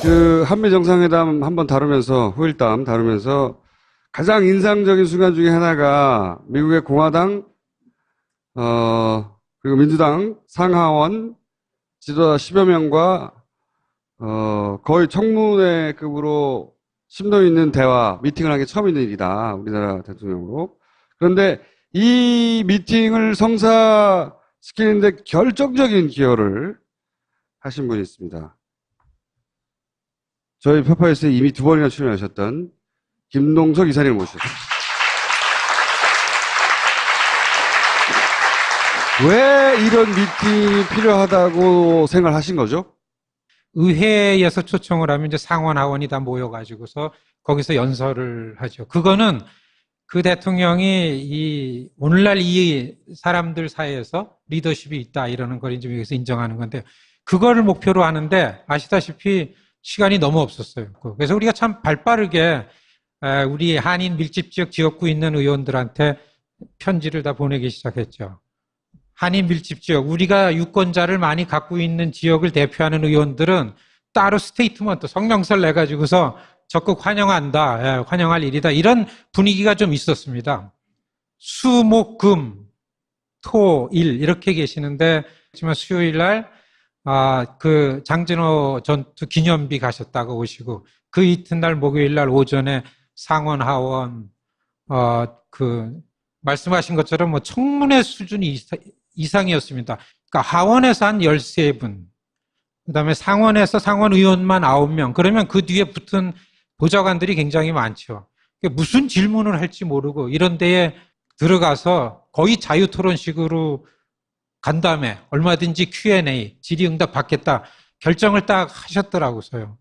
그 한미 정상회담 한번 다루면서 후일담 다루면서 가장 인상적인 순간 중에 하나가 미국의 공화당 그리고 민주당 상하원 지도자 10여 명과 거의 청문회급으로 심도 있는 대화 미팅을 한 게 처음 있는 일이다. 우리나라 대통령으로. 그런데 이 미팅을 성사시키는데 결정적인 기여를 하신 분이 있습니다. 저희 파파이스에 이미 2번이나 출연하셨던 김동석 이사님을 모셨습니다. 왜 이런 미팅이 필요하다고 생각하신 거죠? 의회에서 초청을 하면 이제 상원 하원이 다 모여가지고서 거기서 연설을 하죠. 그거는 그 대통령이 오늘날 이 사람들 사이에서 리더십이 있다 이러는 걸 이제 여기서 인정하는 건데, 그거를 목표로 하는데 아시다시피 시간이 너무 없었어요. 그래서 우리가 참 발빠르게 우리 한인 밀집 지역 지역구 있는 의원들한테 편지를 다 보내기 시작했죠. 한인 밀집 지역, 우리가 유권자를 많이 갖고 있는 지역을 대표하는 의원들은 따로 스테이트먼트, 성명서를 내가지고서 적극 환영한다, 환영할 일이다, 이런 분위기가 좀 있었습니다. 수, 목, 금, 토, 일 이렇게 계시는데, 하지만 수요일 날 그 장진호 전투 기념비 가셨다가 오시고, 그 이튿날 목요일 날 오전에 상원 하원 말씀하신 것처럼 뭐 청문회 수준이 이상이었습니다. 그러니까 하원에서 한 13분, 그다음에 상원에서 상원 의원만 9명, 그러면 그 뒤에 붙은 보좌관들이 굉장히 많죠. 무슨 질문을 할지 모르고 이런 데에 들어가서 거의 자유토론식으로 간 다음에 얼마든지 Q&A, 질의응답 받겠다 결정을 딱 하셨더라고요.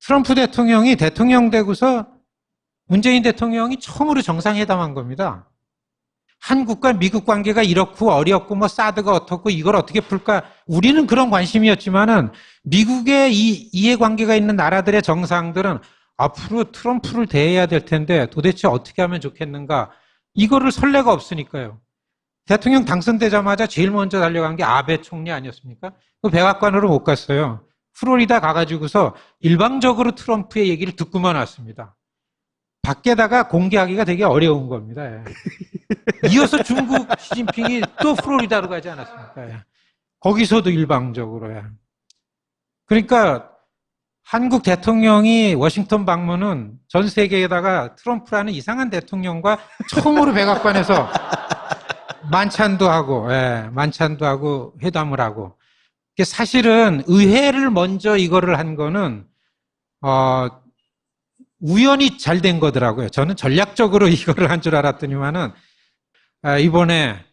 트럼프 대통령이 대통령 되고서 문재인 대통령이 처음으로 정상회담한 겁니다. 한국과 미국 관계가 이렇고 어렵고 뭐 사드가 어떻고 이걸 어떻게 풀까? 우리는 그런 관심이었지만은 미국의 이 이해관계가 있는 나라들의 정상들은 앞으로 트럼프를 대해야 될 텐데 도대체 어떻게 하면 좋겠는가? 이거를 선례가 없으니까요. 대통령 당선되자마자 제일 먼저 달려간 게 아베 총리 아니었습니까? 그 백악관으로 못 갔어요. 플로리다 가가지고서 일방적으로 트럼프의 얘기를 듣고만 왔습니다. 밖에다가 공개하기가 되게 어려운 겁니다. 이어서 중국 시진핑이 또 플로리다로 가지 않았습니까? 거기서도 일방적으로. 그러니까 한국 대통령이 워싱턴 방문은 전 세계에다가 트럼프라는 이상한 대통령과 처음으로 백악관에서 만찬도 하고 회담을 하고. 사실은 의회를 먼저 이거를 한 거는 우연히 잘 된 거더라고요. 저는 전략적으로 이거를 한 줄 알았더니만은 이번에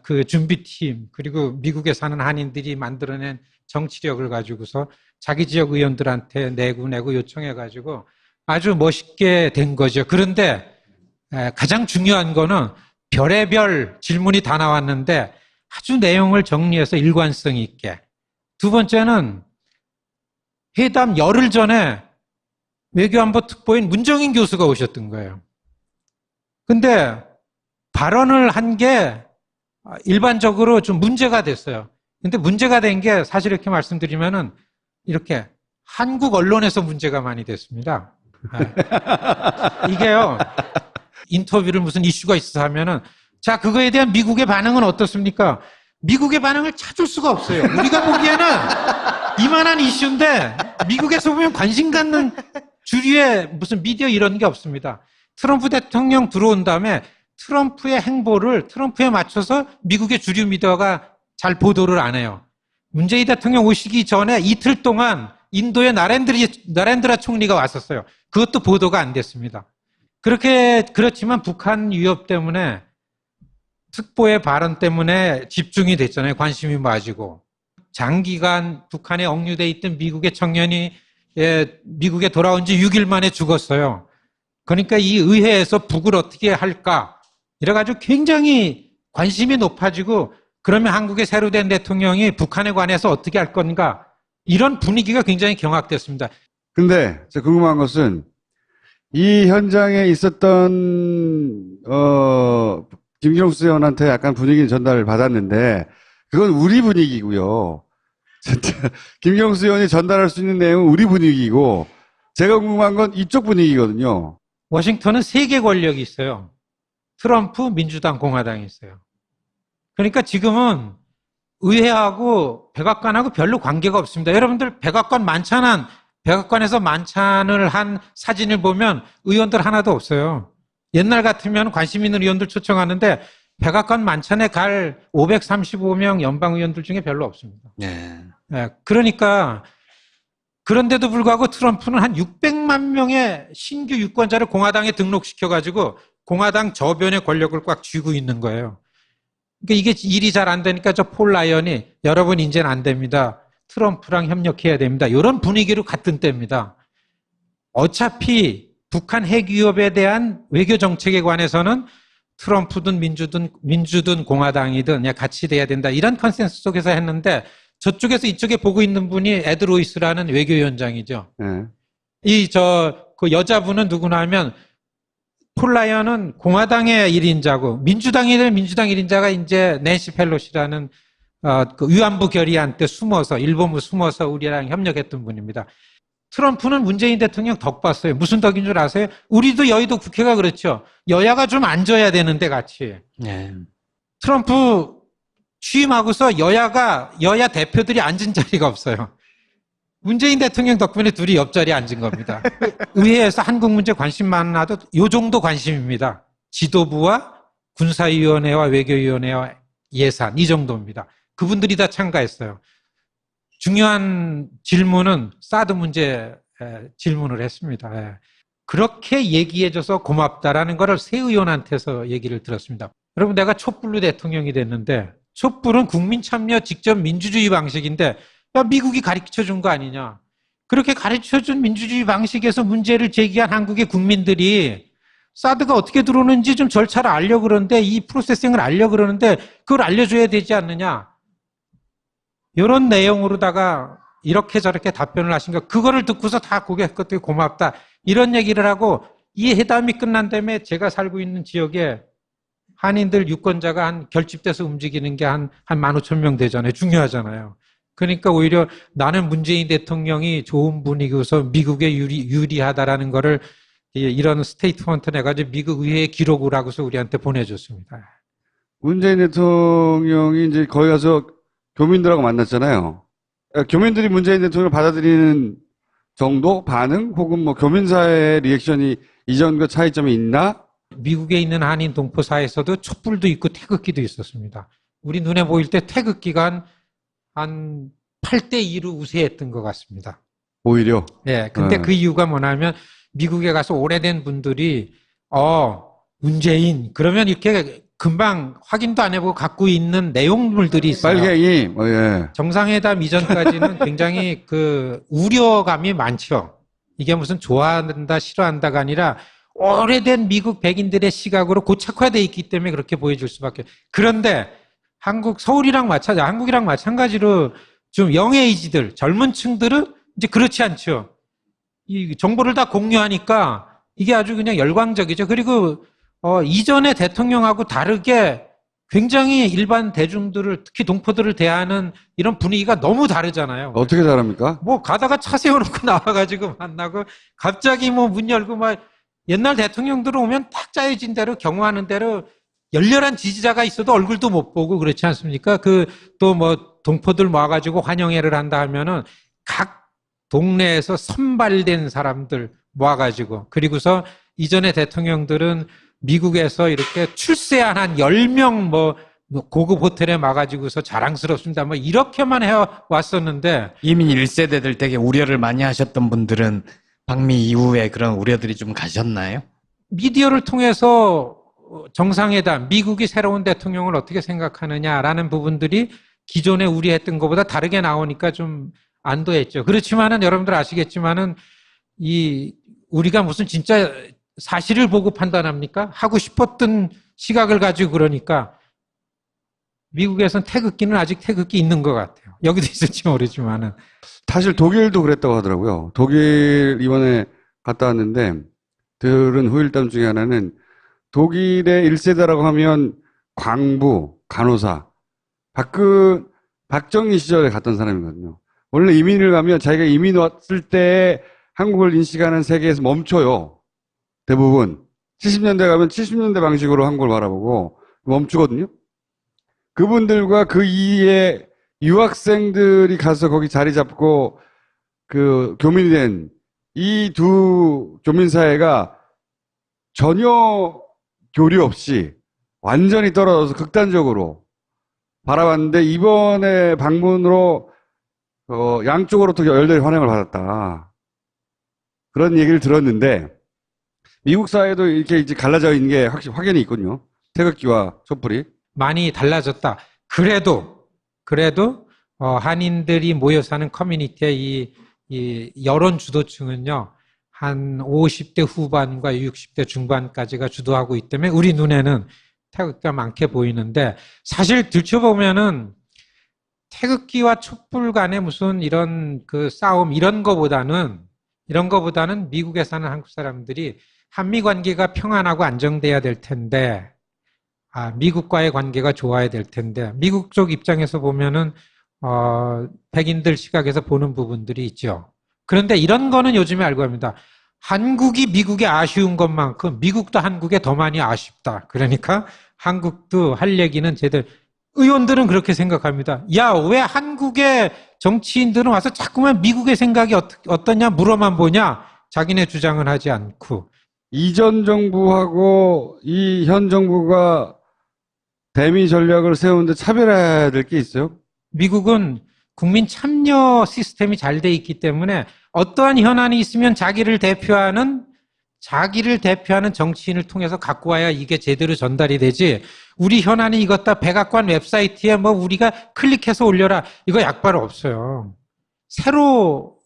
그 준비팀 그리고 미국에 사는 한인들이 만들어낸 정치력을 가지고서 자기 지역 의원들한테 내고 요청해가지고 아주 멋있게 된 거죠. 그런데 가장 중요한 거는 별의별 질문이 다 나왔는데 아주 내용을 정리해서 일관성 있게. 두 번째는 회담 열흘 전에 외교안보 특보인 문정인 교수가 오셨던 거예요. 근데 발언을 한 게 일반적으로 좀 문제가 됐어요. 근데 문제가 된 게 사실 이렇게 말씀드리면은 이렇게 한국 언론에서 문제가 많이 됐습니다. 이게요, 인터뷰를 무슨 이슈가 있어 하면은 자, 그거에 대한 미국의 반응은 어떻습니까? 미국의 반응을 찾을 수가 없어요. 우리가 보기에는 이만한 이슈인데 미국에서 보면 관심 갖는 주류의 무슨 미디어 이런 게 없습니다. 트럼프 대통령 들어온 다음에 트럼프의 행보를 트럼프에 맞춰서 미국의 주류 미디어가 잘 보도를 안 해요. 문재인 대통령 오시기 전에 이틀 동안 인도의 나렌드라 총리가 왔었어요. 그것도 보도가 안 됐습니다. 그렇지만 북한 위협 때문에 특보의 발언 때문에 집중이 됐잖아요. 관심이 모아지고. 장기간 북한에 억류돼 있던 미국의 청년이 미국에 돌아온 지 6일 만에 죽었어요. 그러니까 이 의회에서 북을 어떻게 할까? 이래가지고 굉장히 관심이 높아지고, 그러면 한국의 새로 된 대통령이 북한에 관해서 어떻게 할 건가? 이런 분위기가 굉장히 경악됐습니다. 근데 제가 궁금한 것은 이 현장에 있었던 김경수 의원한테 약간 분위기는 전달을 받았는데 그건 우리 분위기고요. 김경수 의원이 전달할 수 있는 내용은 우리 분위기고 제가 궁금한 건 이쪽 분위기거든요. 워싱턴은 세 개 권력이 있어요. 트럼프, 민주당, 공화당이 있어요. 그러니까 지금은 의회하고 백악관하고 별로 관계가 없습니다. 여러분들 백악관 만찬한 백악관에서 만찬을 한 사진을 보면 의원들 하나도 없어요. 옛날 같으면 관심 있는 의원들 초청하는데 백악관 만찬에 갈 535명 연방 의원들 중에 별로 없습니다. 네. 그러니까 그런데도 불구하고 트럼프는 한 600만 명의 신규 유권자를 공화당에 등록시켜가지고 공화당 저변의 권력을 꽉 쥐고 있는 거예요. 그러니까 이게 일이 잘 안 되니까 저 폴 라이언이 여러분 이제는 안 됩니다. 트럼프랑 협력해야 됩니다. 이런 분위기로 갔던 때입니다. 어차피 북한 핵 위협에 대한 외교 정책에 관해서는 트럼프든 민주든 공화당이든 같이 돼야 된다. 이런 컨센서스 속에서 했는데 저쪽에서 이쪽에 보고 있는 분이 에드 로이스라는 외교위원장이죠. 네. 그 여자분은 누구나 하면 폴 라이언은 공화당의 1인자고 민주당 1인자가 이제 낸시 펠로시라는 그 위안부 결의안 때 숨어서 일본부 숨어서 우리랑 협력했던 분입니다. 트럼프는 문재인 대통령 덕 봤어요. 무슨 덕인 줄 아세요? 우리도 여의도 국회가 그렇죠. 여야가 좀 앉아야 되는데 같이. 네. 트럼프 취임하고서 여야 대표들이 앉은 자리가 없어요. 문재인 대통령 덕분에 둘이 옆자리에 앉은 겁니다. 의회에서 한국 문제 관심 많아도 요 정도 관심입니다. 지도부와 군사위원회와 외교위원회와 예산 이 정도입니다. 그분들이 다 참가했어요. 중요한 질문은 사드 문제 질문을 했습니다. 그렇게 얘기해줘서 고맙다라는 것을 새 의원한테서 얘기를 들었습니다. 여러분 내가 촛불로 대통령이 됐는데 촛불은 국민 참여 직접 민주주의 방식인데 야, 미국이 가르쳐준 거 아니냐. 그렇게 가르쳐준 민주주의 방식에서 문제를 제기한 한국의 국민들이 사드가 어떻게 들어오는지 좀 절차를 알려고 그러는데 이 프로세싱을 알려고 그러는데 그걸 알려줘야 되지 않느냐. 이런 내용으로다가 이렇게 저렇게 답변을 하신 거 그거를 듣고서 다 고개 끄덕이 고맙다. 이런 얘기를 하고 이 회담이 끝난 다음에 제가 살고 있는 지역에 한인들 유권자가 한 결집돼서 움직이는 게 한 15,000명 되잖아요. 중요하잖아요. 그러니까 오히려 나는 문재인 대통령이 좋은 분이고서 미국에 유리하다라는 거를 이런 스테이트먼트 내가지고 미국 의회에 기록을 하고서 우리한테 보내줬습니다. 문재인 대통령이 이제 거기 가서 교민들하고 만났잖아요. 교민들이 문재인 대통령을 받아들이는 정도, 반응, 혹은 뭐 교민사회의 리액션이 이전과 차이점이 있나? 미국에 있는 한인 동포사에서도 촛불도 있고 태극기도 있었습니다. 우리 눈에 보일 때 태극기가 한 8대2로 우세했던 것 같습니다. 오히려. 네, 근데 그 이유가 뭐냐면 미국에 가서 오래된 분들이 문재인 그러면 이렇게 금방 확인도 안 해보고 갖고 있는 내용물들이 있어요. 빨갱이. 예. 정상회담 이전까지는 굉장히 그 우려감이 많죠. 이게 무슨 좋아한다 싫어한다가 아니라 오래된 미국 백인들의 시각으로 고착화되어 있기 때문에 그렇게 보여줄 수밖에. 그런데 한국이랑 마찬가지로 좀 영에이지들, 젊은 층들은 이제 그렇지 않죠. 이 정보를 다 공유하니까 이게 아주 그냥 열광적이죠. 그리고 이전의 대통령하고 다르게 굉장히 일반 대중들을 특히 동포들을 대하는 이런 분위기가 너무 다르잖아요. 어떻게 잘합니까? 뭐 가다가 차 세워놓고 나와가지고 만나고 갑자기 뭐 문 열고 막 옛날 대통령들 오면 딱 짜여진 대로 경호하는 대로 열렬한 지지자가 있어도 얼굴도 못 보고 그렇지 않습니까? 또 뭐 동포들 모아가지고 환영회를 한다 하면은 각 동네에서 선발된 사람들 모아가지고 그리고서 이전의 대통령들은 미국에서 이렇게 출세한 한 10명 뭐 고급 호텔에 막아지고서 자랑스럽습니다. 뭐 이렇게만 해왔었는데 이민 1세대들 되게 우려를 많이 하셨던 분들은 방미 이후에 그런 우려들이 좀 가셨나요? 미디어를 통해서 정상회담, 미국이 새로운 대통령을 어떻게 생각하느냐라는 부분들이 기존에 우려했던 것보다 다르게 나오니까 좀 안도했죠. 그렇지만은 여러분들 아시겠지만은 우리가 무슨 진짜 사실을 보고 판단합니까? 하고 싶었던 시각을 가지고 그러니까 미국에서는 태극기는 아직 태극기 있는 것 같아요. 여기도 있을지 모르지만은. 사실 독일도 그랬다고 하더라고요. 독일 이번에 갔다 왔는데 들은 후일담 중에 하나는 독일의 1세대라고 하면 광부, 간호사. 박정희 시절에 갔던 사람이거든요. 원래 이민을 가면 자기가 이민 왔을 때 한국을 인식하는 세계에서 멈춰요. 대부분. 70년대 가면 70년대 방식으로 한국을 바라보고 멈추거든요. 그분들과 그 이후에 유학생들이 가서 거기 자리 잡고 그 교민이 된 이 두 교민 사회가 전혀 교류 없이 완전히 떨어져서 극단적으로 바라봤는데 이번에 방문으로 양쪽으로 또 열렬히 환영을 받았다. 그런 얘기를 들었는데 미국 사회도 이렇게 이제 갈라져 있는 게 확연히 있군요. 태극기와 촛불이. 많이 달라졌다. 그래도 한인들이 모여 사는 커뮤니티의 이 여론 주도층은요, 한 50대 후반과 60대 중반까지가 주도하고 있기 때문에 우리 눈에는 태극기가 많게 보이는데, 사실 들춰보면은 태극기와 촛불 간의 무슨 이런 그 싸움 이런 거보다는 미국에 사는 한국 사람들이 한미 관계가 평안하고 안정돼야 될 텐데, 미국과의 관계가 좋아야 될 텐데, 미국 쪽 입장에서 보면은 백인들 시각에서 보는 부분들이 있죠. 그런데 이런 거는 요즘에 알고 합니다. 한국이 미국에 아쉬운 것만큼 미국도 한국에 더 많이 아쉽다. 그러니까 한국도 할 얘기는 제대로. 의원들은 그렇게 생각합니다. 야, 왜 한국의 정치인들은 와서 자꾸만 미국의 생각이 어떠냐 물어만 보냐. 자기네 주장은 하지 않고. 이전 정부하고 이 현 정부가 대미 전략을 세우는데 차별해야 될 게 있어요? 미국은 국민 참여 시스템이 잘 돼 있기 때문에 어떠한 현안이 있으면 자기를 대표하는 정치인을 통해서 갖고 와야 이게 제대로 전달이 되지. 우리 현안이 이것다 백악관 웹사이트에 뭐 우리가 클릭해서 올려라. 이거 약발 없어요. 새로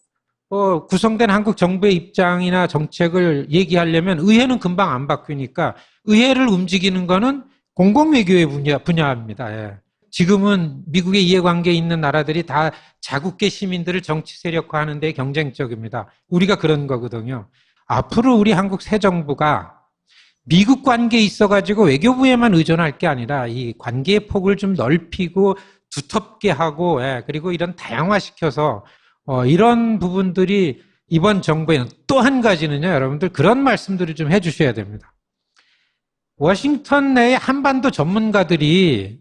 구성된 한국 정부의 입장이나 정책을 얘기하려면 의회는 금방 안 바뀌니까 의회를 움직이는 거는 공공외교의 분야입니다. 예. 지금은 미국의 이해관계에 있는 나라들이 다 자국계 시민들을 정치 세력화하는 데 경쟁적입니다. 우리가 그런 거거든요. 앞으로 우리 한국 새 정부가 미국 관계에 있어가지고 외교부에만 의존할 게 아니라 이 관계의 폭을 좀 넓히고 두텁게 하고, 그리고 이런 다양화시켜서 이런 부분들이 이번 정부에는 또 한 가지는요, 여러분들 그런 말씀들을 좀 해주셔야 됩니다. 워싱턴 내의 한반도 전문가들이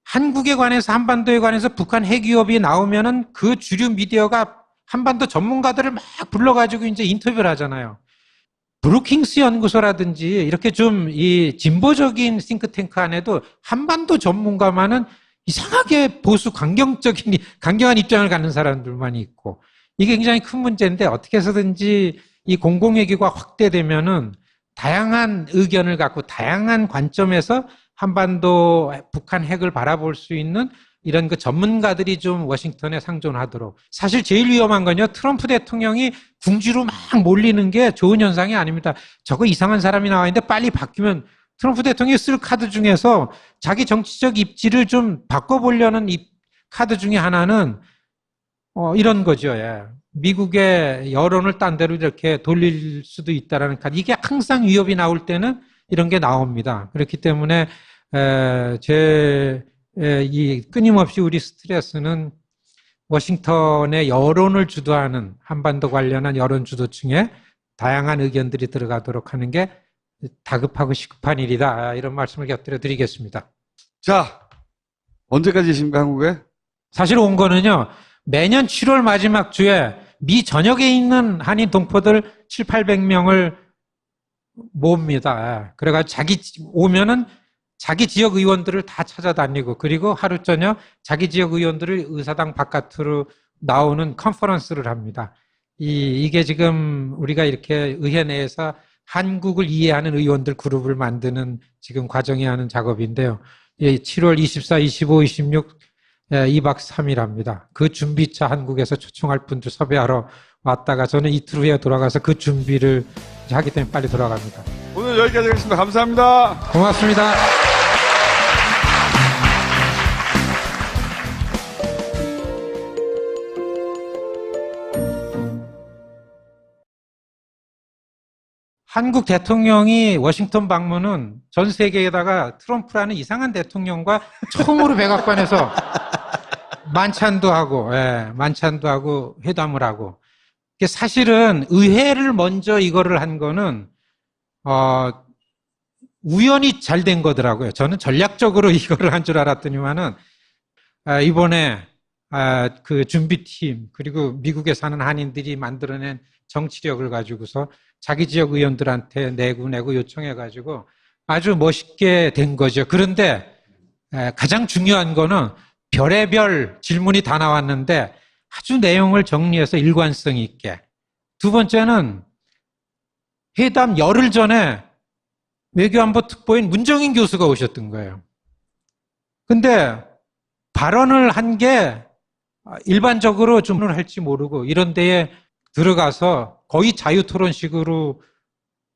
한국에 관해서, 한반도에 관해서 북한 핵위협이 나오면은 그 주류 미디어가 한반도 전문가들을 막 불러가지고 이제 인터뷰를 하잖아요. 브루킹스 연구소라든지 이렇게 좀 이 진보적인 싱크탱크 안에도 한반도 전문가만은 이상하게 보수 강경한 입장을 갖는 사람들만 있고, 이게 굉장히 큰 문제인데 어떻게 해서든지 이 공공외교가 확대되면은 다양한 의견을 갖고 다양한 관점에서 한반도 북한 핵을 바라볼 수 있는 이런 그 전문가들이 좀 워싱턴에 상존하도록. 사실 제일 위험한 건요, 트럼프 대통령이 궁지로 막 몰리는 게 좋은 현상이 아닙니다. 저거 이상한 사람이 나와 있는데 빨리 바뀌면, 트럼프 대통령이 쓸 카드 중에서 자기 정치적 입지를 좀 바꿔보려는 카드 중에 하나는 이런 거죠. 예. 미국의 여론을 딴 데로 이렇게 돌릴 수도 있다라는 카드. 이게 항상 위협이 나올 때는 이런 게 나옵니다. 그렇기 때문에 이 끊임없이 우리 스트레스는 워싱턴의 여론을 주도하는 한반도 관련한 여론 주도층에 다양한 의견들이 들어가도록 하는 게 다급하고 시급한 일이다. 이런 말씀을 곁들여 드리겠습니다. 자, 언제까지 계십니까, 한국에? 사실 온 거는요, 매년 7월 마지막 주에 미 전역에 있는 한인 동포들 700~800명을 모읍니다. 그래가지고 오면은 자기 지역 의원들을 다 찾아다니고, 그리고 하루 저녁 자기 지역 의원들을 의사당 바깥으로 나오는 컨퍼런스를 합니다. 이게 지금 우리가 이렇게 의회 내에서 한국을 이해하는 의원들 그룹을 만드는 지금 과정이 하는 작업인데요. 7월 24, 25, 26 2박 3일 합니다. 그 준비차 한국에서 초청할 분들 섭외하러 왔다가 저는 이틀 후에 돌아가서 그 준비를 하기 때문에 빨리 돌아갑니다. 오늘 여기까지 하겠습니다. 감사합니다. 고맙습니다. 한국 대통령이 워싱턴 방문은 전 세계에다가 트럼프라는 이상한 대통령과 처음으로 백악관에서 만찬도 하고, 만찬도 하고, 회담을 하고. 이게 사실은 의회를 먼저 이거를 한 거는, 우연히 잘 된 거더라고요. 저는 전략적으로 이거를 한 줄 알았더니만은, 이번에, 그 준비팀, 그리고 미국에 사는 한인들이 만들어낸 정치력을 가지고서 자기 지역 의원들한테 내고 요청해가지고 아주 멋있게 된 거죠. 그런데 가장 중요한 거는 별의별 질문이 다 나왔는데 아주 내용을 정리해서 일관성 있게. 두 번째는 회담 열흘 전에 외교안보 특보인 문정인 교수가 오셨던 거예요. 근데 발언을 한 게 일반적으로 좀 할지 모르고 이런 데에 들어가서 거의 자유토론식으로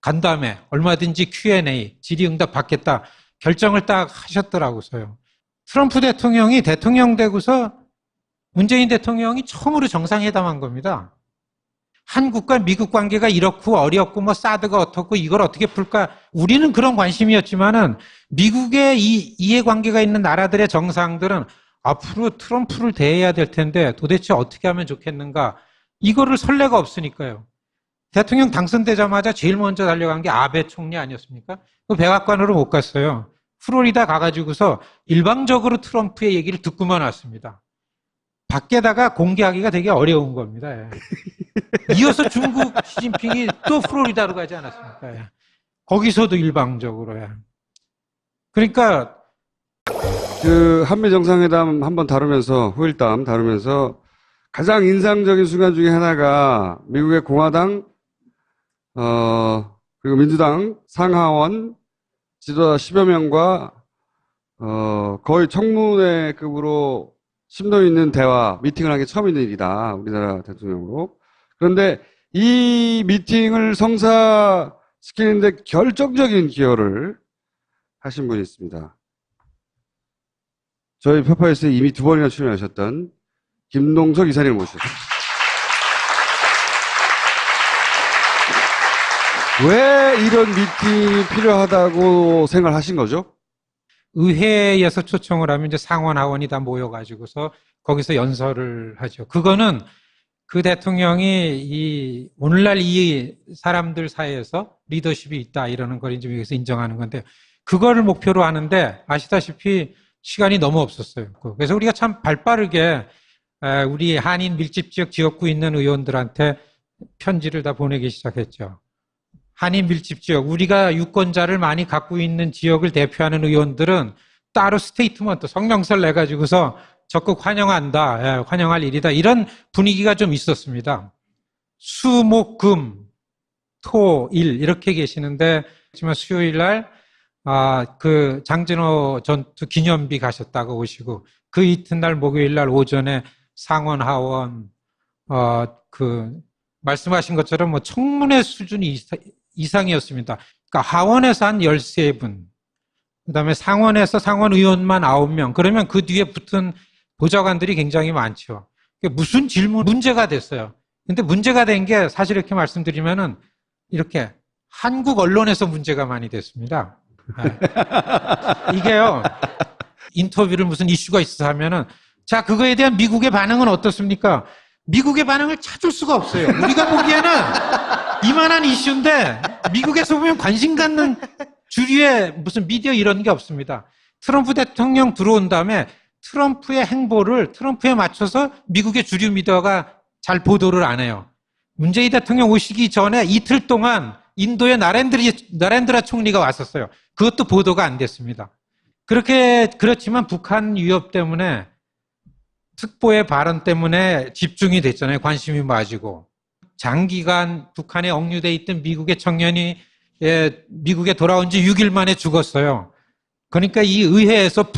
간 다음에 얼마든지 Q&A, 질의응답 받겠다 결정을 딱 하셨더라고요. 트럼프 대통령이 대통령 되고서 문재인 대통령이 처음으로 정상회담한 겁니다. 한국과 미국 관계가 이렇고 어렵고 뭐 사드가 어떻고 이걸 어떻게 풀까? 우리는 그런 관심이었지만은 미국의 이 이해관계가 있는 나라들의 정상들은 앞으로 트럼프를 대해야 될 텐데 도대체 어떻게 하면 좋겠는가? 이거를 선례가 없으니까요. 대통령 당선되자마자 제일 먼저 달려간 게 아베 총리 아니었습니까? 그 백악관으로 못 갔어요. 플로리다 가가지고서 일방적으로 트럼프의 얘기를 듣고만 왔습니다. 밖에다가 공개하기가 되게 어려운 겁니다. 예. 이어서 중국 시진핑이 또 플로리다로 가지 않았습니까? 예. 거기서도 일방적으로. 예. 그러니까 그 한미 정상회담 한번 다루면서 후일담 다루면서 가장 인상적인 순간 중에 하나가 미국의 공화당 그리고 민주당 상하원 지도자 10여 명과 거의 청문회급으로 심도 있는 대화 미팅을 한 게 처음 있는 일이다. 우리나라 대통령으로. 그런데 이 미팅을 성사시키는데 결정적인 기여를 하신 분이 있습니다. 저희 페퍼에스에 이미 2번이나 출연하셨던 김동석 이사님을 모셨습니다. 왜 이런 미팅이 필요하다고 생각하신 거죠? 의회에서 초청을 하면 이제 상원 하원이 다 모여가지고서 거기서 연설을 하죠. 그거는 그 대통령이 오늘날 이 사람들 사이에서 리더십이 있다 이러는 걸 이제 미국에서 인정하는 건데 그거를 목표로 하는데 아시다시피 시간이 너무 없었어요. 그래서 우리가 참 발빠르게 우리 한인 밀집 지역 지역구 있는 의원들한테 편지를 다 보내기 시작했죠. 한인 밀집 지역, 우리가 유권자를 많이 갖고 있는 지역을 대표하는 의원들은 따로 스테이트먼트, 성명서를 내가지고서 적극 환영한다, 환영할 일이다. 이런 분위기가 좀 있었습니다. 수, 목, 금, 토, 일 이렇게 계시는데 하지만 수요일 날 그 장진호 전투 기념비 가셨다가 오시고 그 이튿날 목요일 날 오전에 상원 하원 그 말씀하신 것처럼 뭐 청문회 수준이 이상이었습니다. 그러니까 하원에서 한 13분, 그다음에 상원에서 상원 의원만 9명. 그러면 그 뒤에 붙은 보좌관들이 굉장히 많죠. 무슨 질문 문제가 됐어요. 근데 문제가 된 게 사실 이렇게 말씀드리면은 이렇게 한국 언론에서 문제가 많이 됐습니다. 네. 이게요. 인터뷰를 무슨 이슈가 있어 하면은 자, 그거에 대한 미국의 반응은 어떻습니까? 미국의 반응을 찾을 수가 없어요. 우리가 보기에는 이만한 이슈인데 미국에서 보면 관심 갖는 주류의 무슨 미디어 이런 게 없습니다. 트럼프 대통령 들어온 다음에 트럼프의 행보를 트럼프에 맞춰서 미국의 주류 미디어가 잘 보도를 안 해요. 문재인 대통령 오시기 전에 이틀 동안 인도의 나렌드라 총리가 왔었어요. 그것도 보도가 안 됐습니다. 그렇지만 북한 위협 때문에 특보의 발언 때문에 집중이 됐잖아요. 관심이 모아지고. 장기간 북한에 억류돼 있던 미국의 청년이 미국에 돌아온 지 6일 만에 죽었어요. 그러니까 이 의회에서